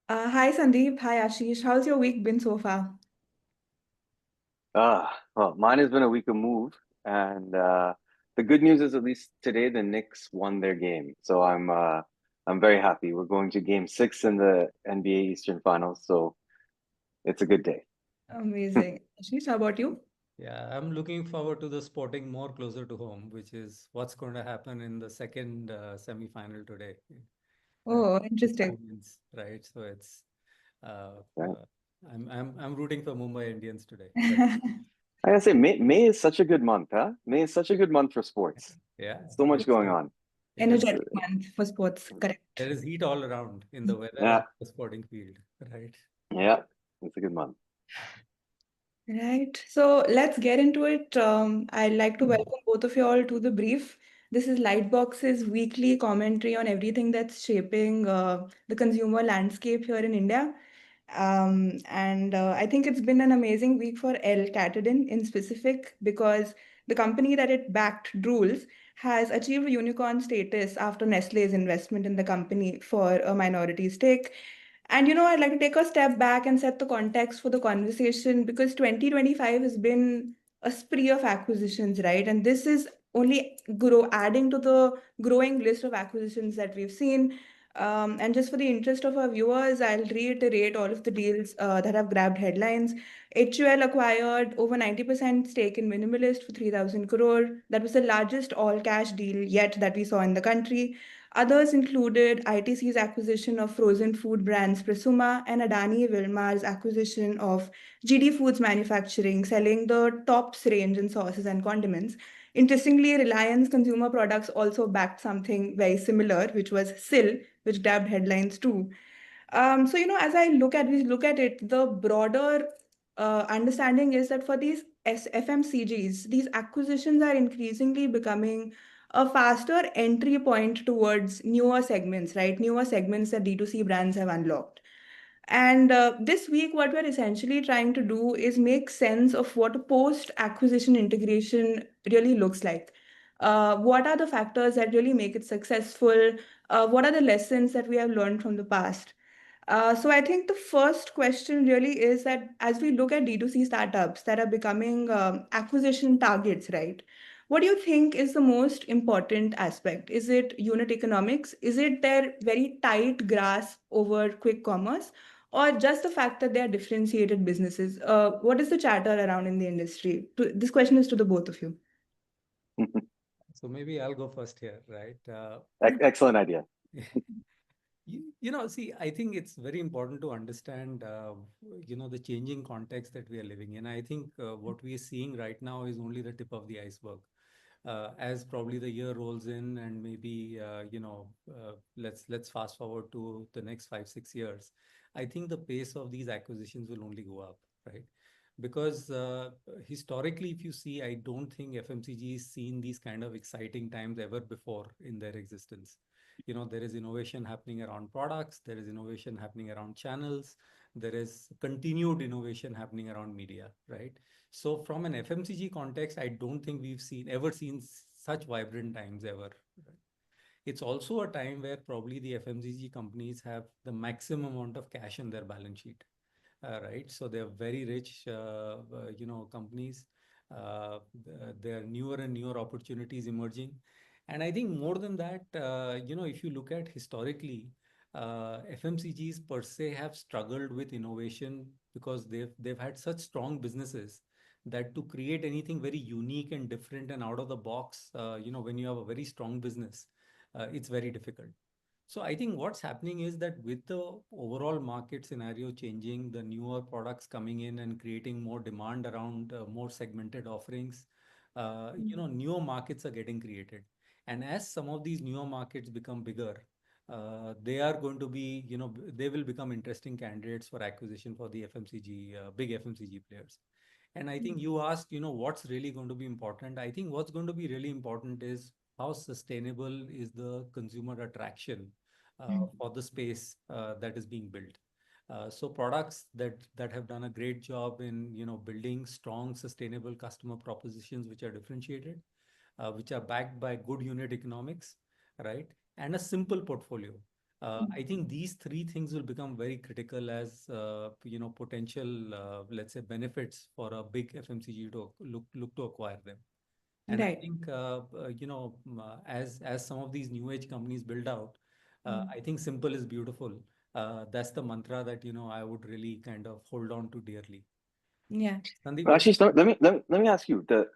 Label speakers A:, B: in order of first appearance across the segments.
A: Hi Sandeep, hi Ashish. How's your week been so far?
B: Well, mine has been a week of move, and the good news is at least today the Knicks won their game, so I'm very happy. We're going to Game 6 in the NBA Eastern Finals, so it's a good day.
A: Amazing. Ashish, how about you?
C: Yeah, I'm looking forward to the sporting more closer to home, which is what's going to happen in the second semi-final today. Uh,
A: Oh, interesting.
C: Indians, right? So it's uh,
B: Right?
C: uh, I'm rooting for Mumbai Indians today. But
B: I gotta say, May is such a good month, huh? May is such a good month for sports.
C: yeah,
B: So much
C: it's
B: going on.
C: it is
A: Energetic month for sports,
C: there
A: correct.
C: is heat all around in the weather and
B: Yeah,
C: the sporting field, right?
B: yeah, it's a good month.
A: Right. So let's get into it. I'd like to welcome both of you all to the brief. This is Lightbox's weekly commentary on everything that's shaping the consumer landscape here in India. And I think it's been an amazing week for El Catadin in specific because the company that it backed, Drools, has achieved unicorn status after Nestlé's investment in the company for a minority stake. And I'd like to take a step back and set the context for the conversation because 2025 has been a spree of acquisitions, right? And this is only adding to the growing list of acquisitions that we've seen. And just for the interest of our viewers, I'll reiterate all of the deals that have grabbed headlines. HUL acquired over 90% stake in Minimalist for 3,000 crore. That was the largest all cash deal yet that we saw in the country. Others included ITC's acquisition of frozen food brands Presuma and Adani Wilmar's acquisition of GD Foods Manufacturing, selling the tops range in sauces and condiments. Interestingly, Reliance Consumer Products also backed something very similar, which was SIL, which grabbed headlines too. So as we look at it, the broader understanding is that for these FMCGs, these acquisitions are increasingly becoming a faster entry point towards newer segments, right? Newer segments that D2C brands have unlocked. And this week, what we're essentially trying to do is make sense of what a post-acquisition integration really looks like. What are the factors that really make it successful? What are the lessons that we have learned from the past? So I think the first question really is that as we look at D2C startups that are becoming acquisition targets, right? What do you think is the most important aspect? Is it unit economics? Is it their very tight grasp over quick commerce? Or just the fact that they are differentiated businesses? What is the chatter around in the industry? This question is to the both of you.
C: So maybe I'll go first here, right?
B: Excellent idea.
C: See, I think it's very important to understand, the changing context that we are living in. I think what we are seeing right now is only the tip of the iceberg. As probably the year rolls in, and maybe let's fast forward to the next 5 6 years. I think the pace of these acquisitions will only go up, right? Because historically, if you see, I don't think FMCG has seen these kind of exciting times ever before in their existence. There is innovation happening around products, there is innovation happening around channels, there is continued innovation happening around media, right? So from an FMCG context, I don't think we've seen such vibrant times ever. Right? It's also a time where probably the FMCG companies have the maximum amount of cash in their balance sheet, right? So they're very rich, companies. There are newer and newer opportunities emerging. And I think more than that, if you look at historically, FMCGs per se have struggled with innovation because they've had such strong businesses that to create anything very unique and different and out of the box, when you have a very strong business, it's very difficult. So I think what's happening is that with the overall market scenario changing, the newer products coming in and creating more demand around more segmented offerings, newer markets are getting created. And as some of these newer markets become bigger, they are going to be, they will become interesting candidates for acquisition for the FMCG, big FMCG players. And I think you asked, what's really going to be important. I think what's going to be really important is how sustainable is the consumer attraction for the space that is being built. So products that have done a great job in building strong, sustainable customer propositions which are differentiated, which are backed by good unit economics, right, and a simple portfolio. I think these three things will become very critical as potential, let's say, benefits for a big FMCG to look to acquire them. And I
A: Right.
C: think as some of these new age companies build out,
A: Mm.
C: I think simple is beautiful. That's the mantra that I would really kind of hold on to dearly.
A: Yeah.
C: Sandeep,
B: Well,
C: what?
B: actually, let me ask you the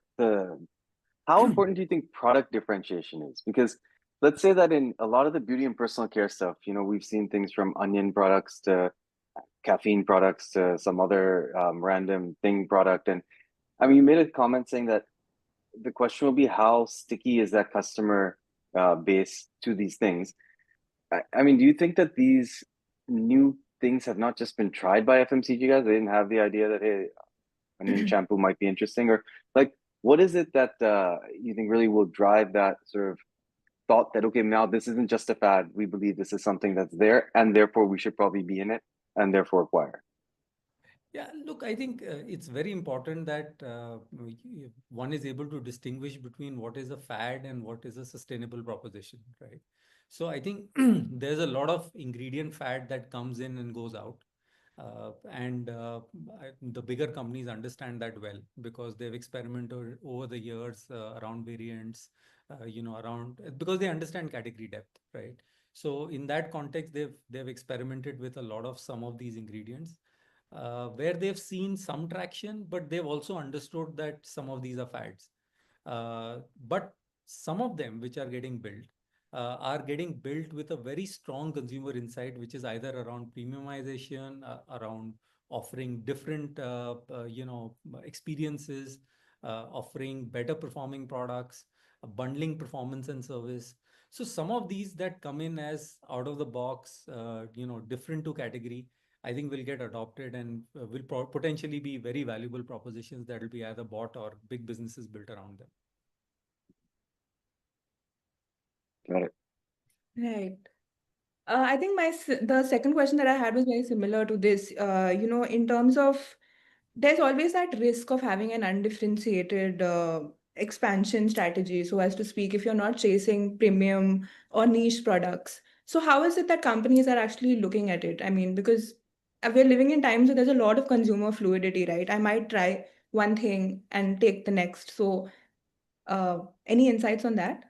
B: how important do you think product differentiation is? Because let's say that in a lot of the beauty and personal care stuff, we've seen things from onion products to caffeine products to some other random thing product. And I mean, you made a comment saying that the question will be how sticky is that customer base to these things? I mean, do you think that these new things have not just been tried by FMCG guys? They didn't have the idea that, hey, onion shampoo might be interesting, or like, what is it that you think really will drive that sort of thought that, okay, now this isn't just a fad. We believe this is something that's there, and therefore we should probably be in it, and therefore acquire.
C: Yeah, look, I think it's very important that one is able to distinguish between what is a fad and what is a sustainable proposition, right? So I think there's a lot of ingredient fad that comes in and goes out. And the bigger companies understand that well because they've experimented over the years around variants, around because they understand category depth, right? So in that context, they've experimented with a lot of some of these ingredients where they've seen some traction, but they've also understood that some of these are fads. But some of them which are getting built with a very strong consumer insight, which is either around premiumization, around offering different, experiences, offering better performing products, bundling performance and service. So some of these that come in as out of the box, different to category, I think will get adopted and will potentially be very valuable propositions that will be either bought or big businesses built around them.
B: Got it.
A: Right. I think the second question that I had was very similar to this. In terms of there's always that risk of having an undifferentiated expansion strategy, so as to speak, if you're not chasing premium or niche products. So how is it that companies are actually looking at it? I mean, because we're living in times where there's a lot of consumer fluidity, right? I might try one thing and take the next. So, any insights on that?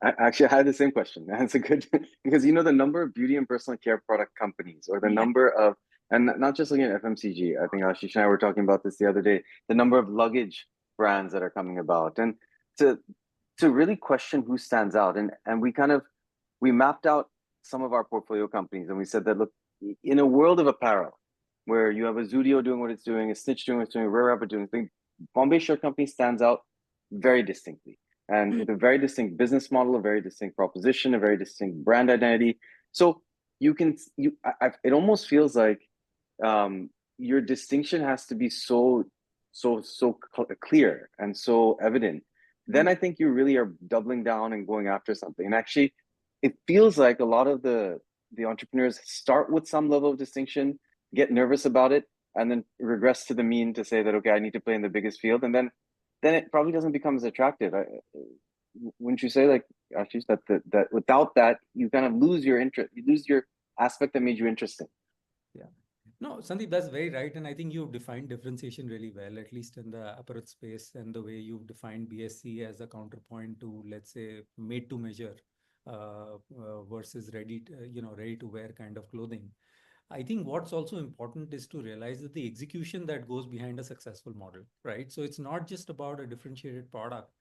B: Actually, I had the same question. That's a good because the number of beauty and personal care product companies, or the
A: Yeah.
B: number of, and not just looking at FMCG. I think Ashish and I were talking about this the other day. The number of luggage brands that are coming about, and to to really question who stands out, and we mapped out some of our portfolio companies, and we said that look, in a world of apparel, where you have a Zudio doing what it's doing, a Stitch doing what it's doing, a Rare Rapid doing things, Bombay Shirt Company stands out very distinctly and with a very distinct business model, a very distinct proposition, a very distinct brand identity. So it almost feels like your distinction has to be so clear and so evident. Then I think you really are doubling down and going after something. And actually, it feels like a lot of the entrepreneurs start with some level of distinction, get nervous about it, and then regress to the mean to say that, okay, I need to play in the biggest field, and then it probably doesn't become as attractive. Wouldn't you say, like Ashish, that without that you kind of lose your interest, you lose your aspect that made you interesting.
C: Yeah. No, Sandeep, that's very right. And I think you've defined differentiation really well, at least in the apparel space and the way you've defined BSC as a counterpoint to, let's say, made to measure versus ready to wear kind of clothing. I think what's also important is to realize that the execution that goes behind a successful model, right? So it's not just about a differentiated product,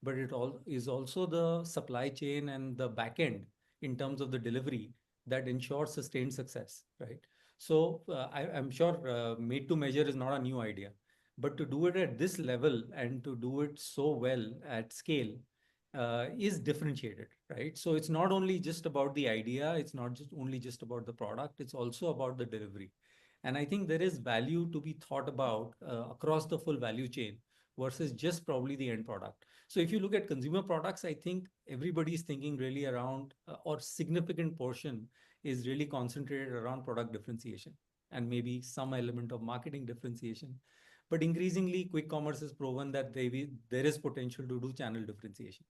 C: but it all is also the supply chain and the back end in terms of the delivery that ensures sustained success, right? So I'm sure made to measure is not a new idea, but to do it at this level and to do it so well at scale is differentiated, right? So it's not only just about the idea, it's not just only just about the product, it's also about the delivery. And I think there is value to be thought about across the full value chain versus just probably the end product. So if you look at consumer products, I think everybody's thinking really around or significant portion is really concentrated around product differentiation and maybe some element of marketing differentiation. But increasingly, quick commerce has proven that there is potential to do channel differentiation.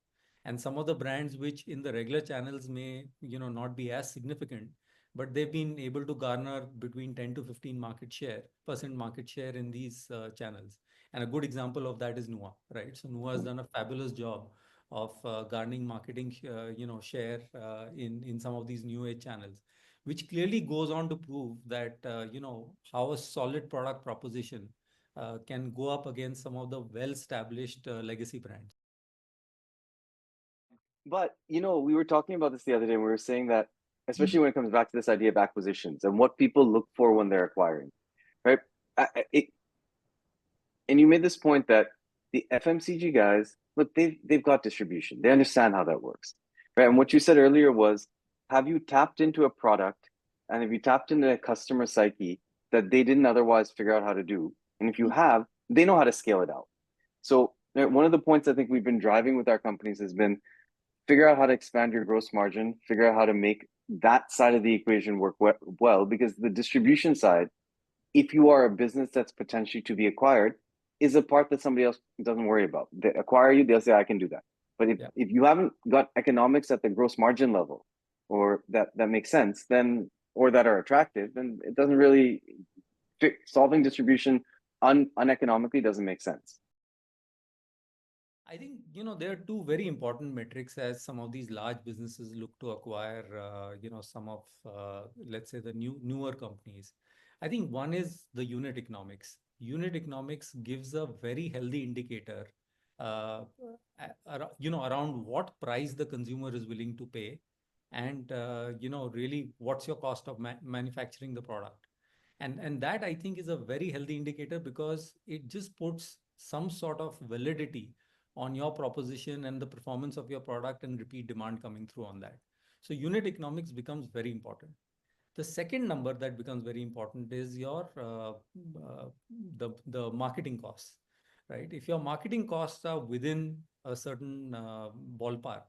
C: And some of the brands which in the regular channels may, not be as significant, but they've been able to garner between 10 to 15 percent market share in these channels. And a good example of that is Nua, right? So Nua has done a fabulous job of garnering marketing, share in some of these new age channels, which clearly goes on to prove that, how a solid product proposition can go up against some of the well-established legacy brands.
B: But we were talking about this the other day, and we were saying that, especially when it comes back to this idea of acquisitions and what people look for when they're acquiring, right? And you made this point that the FMCG guys, look, they've got distribution. They understand how that works, right? And what you said earlier was, have you tapped into a product, and have you tapped into a customer psyche that they didn't otherwise figure out how to do? And if you have, they know how to scale it out. So one of the points I think we've been driving with our companies has been figure out how to expand your gross margin, figure out how to make that side of the equation work well, because the distribution side, if you are a business that's potentially to be acquired, is a part that somebody else doesn't worry about. They acquire you, they'll say, I can do that. But
C: Yeah.
B: if you haven't got economics at the gross margin level, or that makes sense, then, or that are attractive, then it doesn't really solving distribution uneconomically doesn't make sense.
C: I think, there are two very important metrics as some of these large businesses look to acquire, some of, let's say, the newer companies. I think one is the unit economics. Unit economics gives a very healthy indicator, around what price the consumer is willing to pay, and, really what's your cost of manufacturing the product. And that, I think, is a very healthy indicator, because it just puts some sort of validity on your proposition and the performance of your product and repeat demand coming through on that. So unit economics becomes very important. The second number that becomes very important is your the marketing costs, right? If your marketing costs are within a certain ballpark,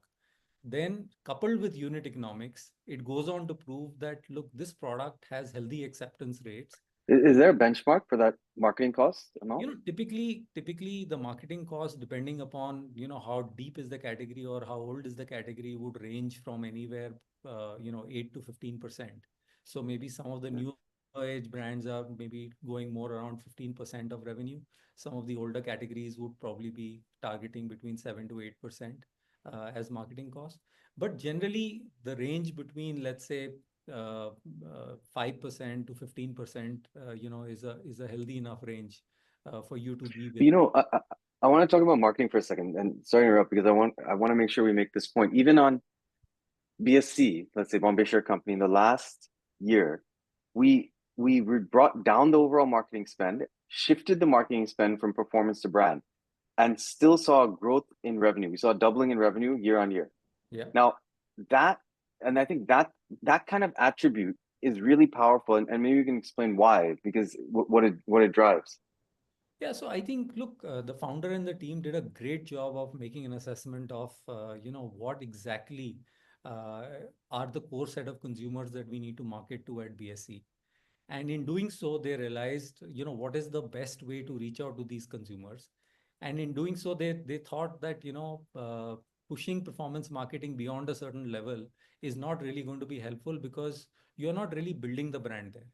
C: then coupled with unit economics, it goes on to prove that, look, this product has healthy acceptance rates.
B: Is there a benchmark for that marketing cost amount?
C: Typically the marketing cost, depending upon, how deep is the category or how old is the category, would range from anywhere, 8 to 15%. So maybe some of the newer age brands are maybe going more around 15% of revenue. Some of the older categories would probably be targeting between 7 to 8% as marketing cost. But generally, the range between, let's say, 5% to 15%, is a healthy enough range for you to be with.
B: I want to talk about marketing for a second, and sorry to interrupt, because I want to make sure we make this point. Even on BSC, let's say Bombay Share Company, in the last year, we brought down the overall marketing spend, shifted the marketing spend from performance to brand, and still saw growth in revenue. We saw a doubling in revenue year on year.
C: Yeah.
B: Now and I think that kind of attribute is really powerful, and maybe you can explain why, because what it drives.
C: Yeah, so I think, look, the founder and the team did a great job of making an assessment of, what exactly are the core set of consumers that we need to market to at BSC. And in doing so, they realized, what is the best way to reach out to these consumers. And in doing so, they thought that, pushing performance marketing beyond a certain level is not really going to be helpful, because you're not really building the brand there.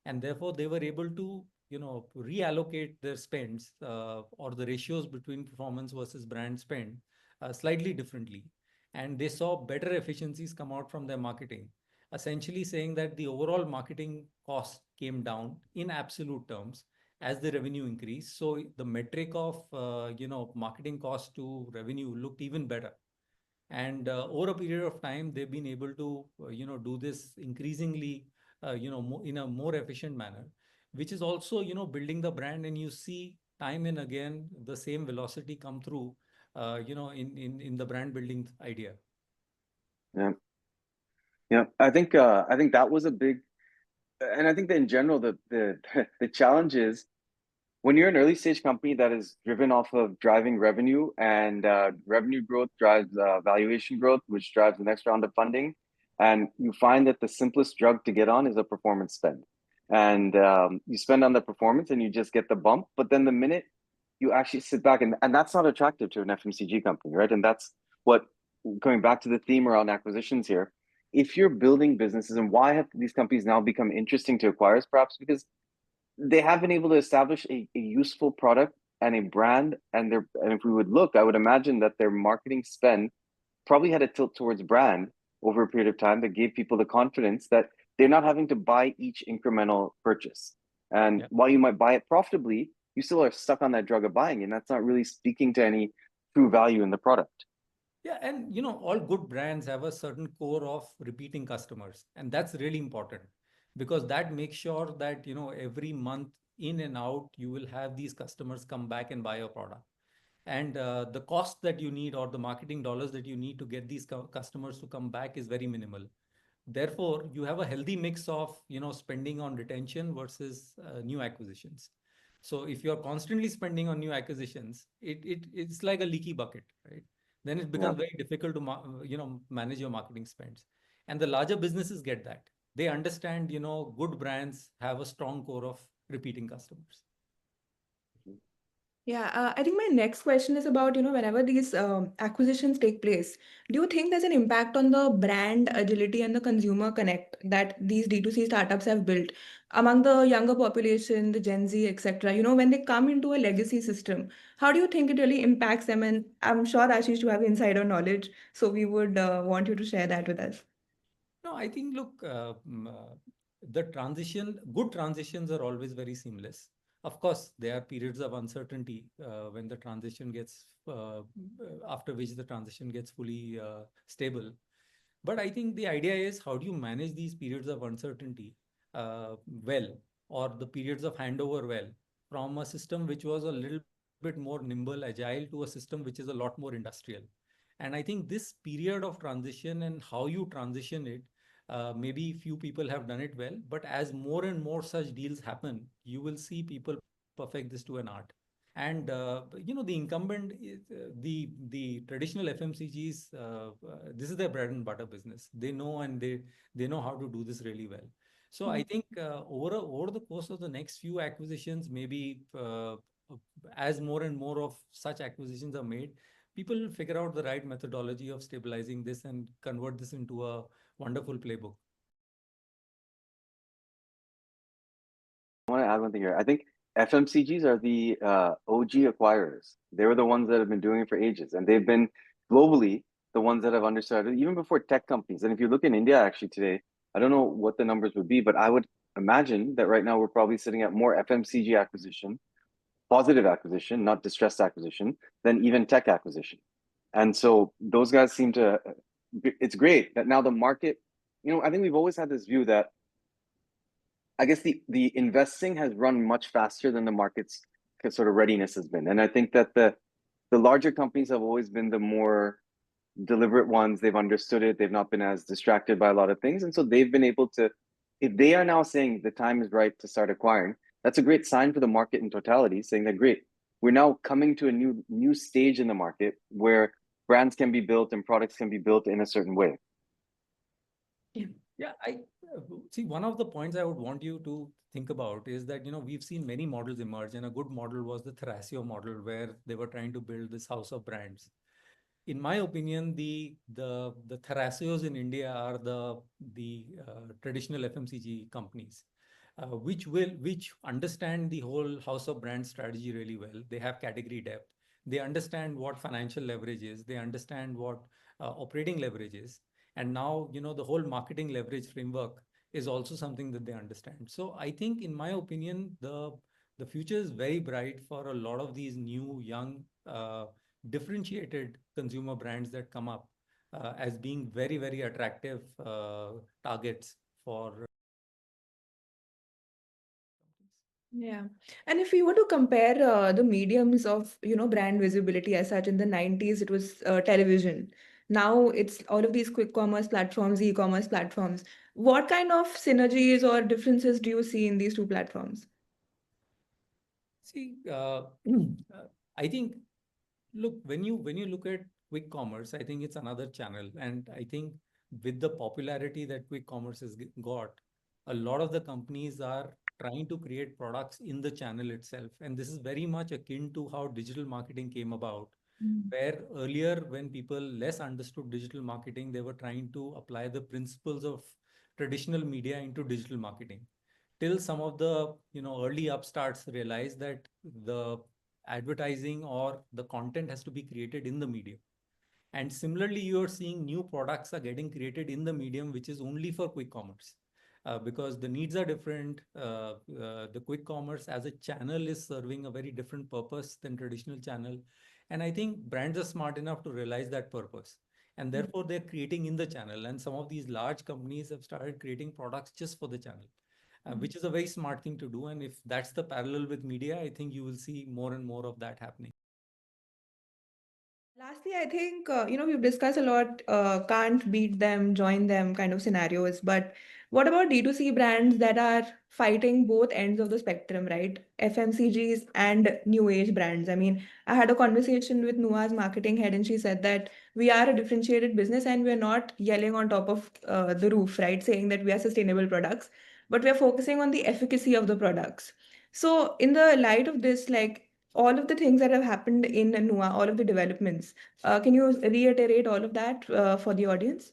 C: And therefore, they were able to, reallocate their spends or the ratios between performance versus brand spend slightly differently. And they saw better efficiencies come out from their marketing, essentially saying that the overall marketing cost came down in absolute terms as the revenue increased. So the metric of, marketing cost to revenue looked even better. And over a period of time, they've been able to, do this increasingly, in a more efficient manner, which is also, building the brand. And you see time and again the same velocity come through, in the brand building idea.
B: Yeah, I think that was a big, and I think that in general the challenge is, when you're an early stage company that is driven off of driving revenue, and revenue growth drives valuation growth, which drives the next round of funding, and you find that the simplest drug to get on is a performance spend, and you spend on the performance and you just get the bump. But then the minute you actually sit back, and that's not attractive to an FMCG company, right? And that's what going back to the theme around acquisitions here, if you're building businesses, and why have these companies now become interesting to acquire, is perhaps because they have been able to establish a useful product and a brand, and if we would look, I would imagine that their marketing spend probably had a tilt towards brand over a period of time that gave people the confidence that they're not having to buy each incremental purchase. And
C: Yeah.
B: while you might buy it profitably, you still are stuck on that drug of buying, and that's not really speaking to any true value in the product.
C: Yeah, and all good brands have a certain core of repeating customers, and that's really important because that makes sure that every month in and out you will have these customers come back and buy your product. And the cost that you need or the marketing dollars that you need to get these customers to come back is very minimal. Therefore, you have a healthy mix of spending on retention versus new acquisitions. So if you're constantly spending on new acquisitions, it's like a leaky bucket, right? Then it
B: Yeah.
C: becomes very difficult to manage your marketing spends. And the larger businesses get that. They understand good brands have a strong core of repeating customers.
A: Yeah, I think my next question is about, whenever these acquisitions take place, do you think there's an impact on the brand agility and the consumer connect that these D2C startups have built among the younger population, the Gen Z, etc.? When they come into a legacy system, how do you think it really impacts them? And I'm sure, Ashish, you have insider knowledge, so we would want you to share that with us.
C: No, I think, look, the good transitions are always very seamless. Of course, there are periods of uncertainty when the transition gets, after which the transition gets fully stable. But I think the idea is how do you manage these periods of uncertainty well, or the periods of handover well, from a system which was a little bit more nimble, agile, to a system which is a lot more industrial. And I think this period of transition and how you transition it, maybe few people have done it well, but as more and more such deals happen, you will see people perfect this to an art. And the incumbent, the traditional FMCGs, this is their bread and butter business. They know, and they know how to do this really well. So I think over the course of the next few acquisitions, maybe as more and more of such acquisitions are made, people will figure out the right methodology of stabilizing this and convert this into a wonderful playbook.
B: I want to add one thing here. I think FMCGs are the OG acquirers. They were the ones that have been doing it for ages, and they've been globally the ones that have understood it even before tech companies. And if you look in India, actually today, I don't know what the numbers would be, but I would imagine that right now we're probably sitting at more FMCG acquisition, positive acquisition, not distressed acquisition, than even tech acquisition. And so those guys seem to. It's great that now the market. I think we've always had this view that I guess the investing has run much faster than the market's sort of readiness has been. And I think that the larger companies have always been the more deliberate ones. They've understood it. They've not been as distracted by a lot of things. And so they've been able to, if they are now saying the time is right to start acquiring, that's a great sign for the market in totality, saying that great, we're now coming to a new stage in the market where brands can be built and products can be built in a certain way.
C: Yeah, I see one of the points I would want you to think about is that, we've seen many models emerge, and a good model was the Thrasio model, where they were trying to build this house of brands. In my opinion, the Thrasios in India are the traditional FMCG companies, which understand the whole house of brand strategy really well. They have category depth. They understand what financial leverage is. They understand what operating leverage is. And now, the whole marketing leverage framework is also something that they understand. So I think, in my opinion, the future is very bright for a lot of these new, young, differentiated consumer brands that come up as being very, very attractive targets for.
A: Yeah. And if we were to compare the mediums of, brand visibility as such, in the 90s, it was television. Now it's all of these quick commerce platforms, e-commerce platforms. What kind of synergies or differences do you see in these two platforms?
C: See, I think, look, when you look at quick commerce, I think it's another channel, and I think with the popularity that quick commerce has got, a lot of the companies are trying to create products in the channel itself, and this is very much akin to how digital marketing came about
A: Mm.
C: Where earlier, when people less understood digital marketing, they were trying to apply the principles of traditional media into digital marketing. Till some of the early upstarts realized that the advertising or the content has to be created in the medium. And similarly, you're seeing new products are getting created in the medium, which is only for quick commerce. Because the needs are different. The quick commerce as a channel is serving a very different purpose than traditional channel. And I think brands are smart enough to realize that purpose. And therefore, they're creating in the channel. And some of these large companies have started creating products just for the channel, which is a very smart thing to do. And if that's the parallel with media, I think you will see more and more of that happening.
A: Lastly, I think, we've discussed a lot, can't beat them, join them kind of scenarios. But what about D2C brands that are fighting both ends of the spectrum, right? FMCGs and new age brands. I mean, I had a conversation with Nua's marketing head, and she said that we are a differentiated business and we're not yelling on top of the roof, right? Saying that we are sustainable products, but we're focusing on the efficacy of the products. So, in the light of this, like, all of the things that have happened in Nua, all of the developments, can you reiterate all of that for the audience?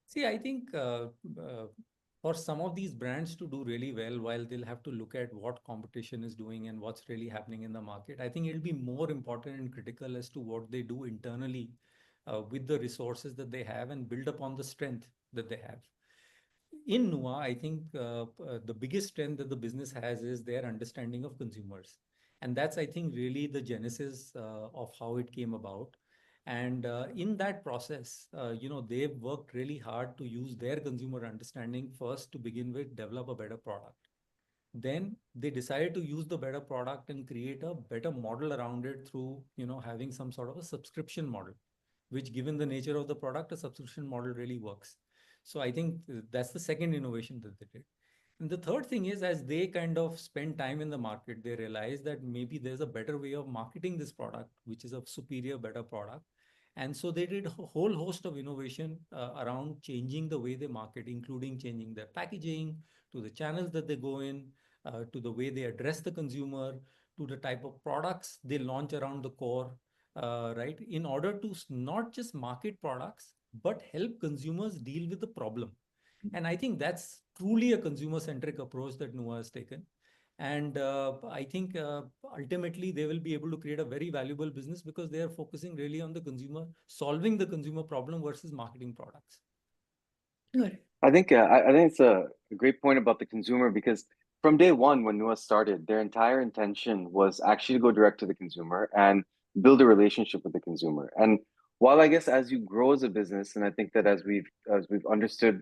C: See, I think for some of these brands to do really well, while they'll have to look at what competition is doing and what's really happening in the market, I think it'll be more important and critical as to what they do internally with the resources that they have and build upon the strength that they have. In Nua, I think the biggest strength that the business has is their understanding of consumers. And that's, I think, really the genesis of how it came about. And in that process, they've worked really hard to use their consumer understanding first to begin with, develop a better product. Then they decided to use the better product and create a better model around it through, having some sort of a subscription model, which given the nature of the product, a subscription model really works. So I think that's the second innovation that they did. And the third thing is, as they kind of spend time in the market, they realize that maybe there's a better way of marketing this product, which is a superior, better product. And so they did a whole host of innovation around changing the way they market, including changing their packaging, to the channels that they go in, to the way they address the consumer, to the type of products they launch around the core, right? In order to not just market products, but help consumers deal with the problem. And I think that's truly a consumer centric approach that Noah has taken. And I think ultimately they will be able to create a very valuable business because they are focusing really on the consumer, solving the consumer problem versus marketing products.
A: Good.
B: I think it's a great point about the consumer because from day one, when Nua started, their entire intention was actually to go direct to the consumer and build a relationship with the consumer. And while I guess as you grow as a business, and I think that as we've understood,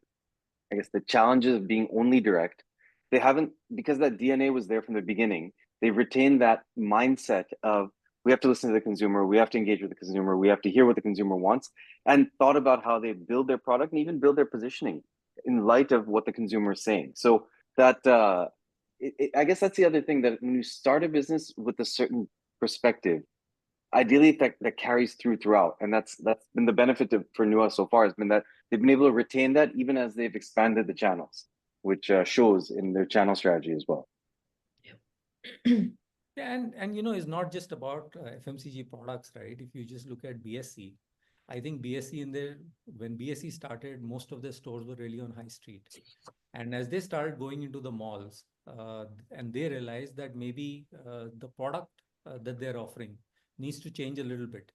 B: I guess the challenges of being only direct, they haven't, because that DNA was there from the beginning, they've retained that mindset of we have to listen to the consumer, we have to engage with the consumer, we have to hear what the consumer wants, and thought about how they build their product and even build their positioning in light of what the consumer is saying. So that I guess that's the other thing, that when you start a business with a certain perspective, ideally that carries throughout, and that's been the benefit for Nua so far, has been that they've been able to retain that even as they've expanded the channels, which shows in their channel strategy as well.
C: Yeah, and it's not just about FMCG products, right? If you just look at BSC, I think BSC when BSC started, most of their stores were really on high street. And as they started going into the malls, and they realized that maybe the product that they're offering needs to change a little bit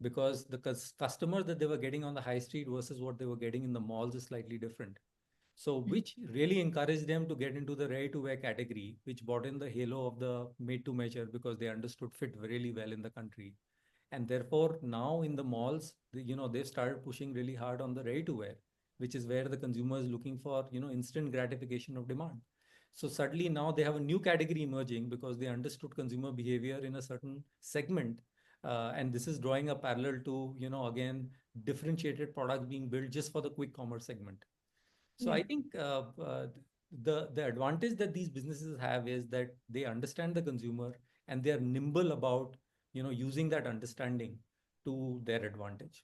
C: because the customers that they were getting on the high street versus what they were getting in the malls is slightly different. So, which really encouraged them to get into the ready-to-wear category, which brought in the halo of the made-to-measure because they understood fit really well in the country. And therefore, now in the malls, they've started pushing really hard on the ready-to-wear, which is where the consumer is looking for, instant gratification of demand. So suddenly now they have a new category emerging because they understood consumer behavior in a certain segment. And this is drawing a parallel to, again, differentiated products being built just for the quick commerce segment. So
A: Yeah.
C: I think the advantage that these businesses have is that they understand the consumer and they are nimble about using that understanding to their advantage.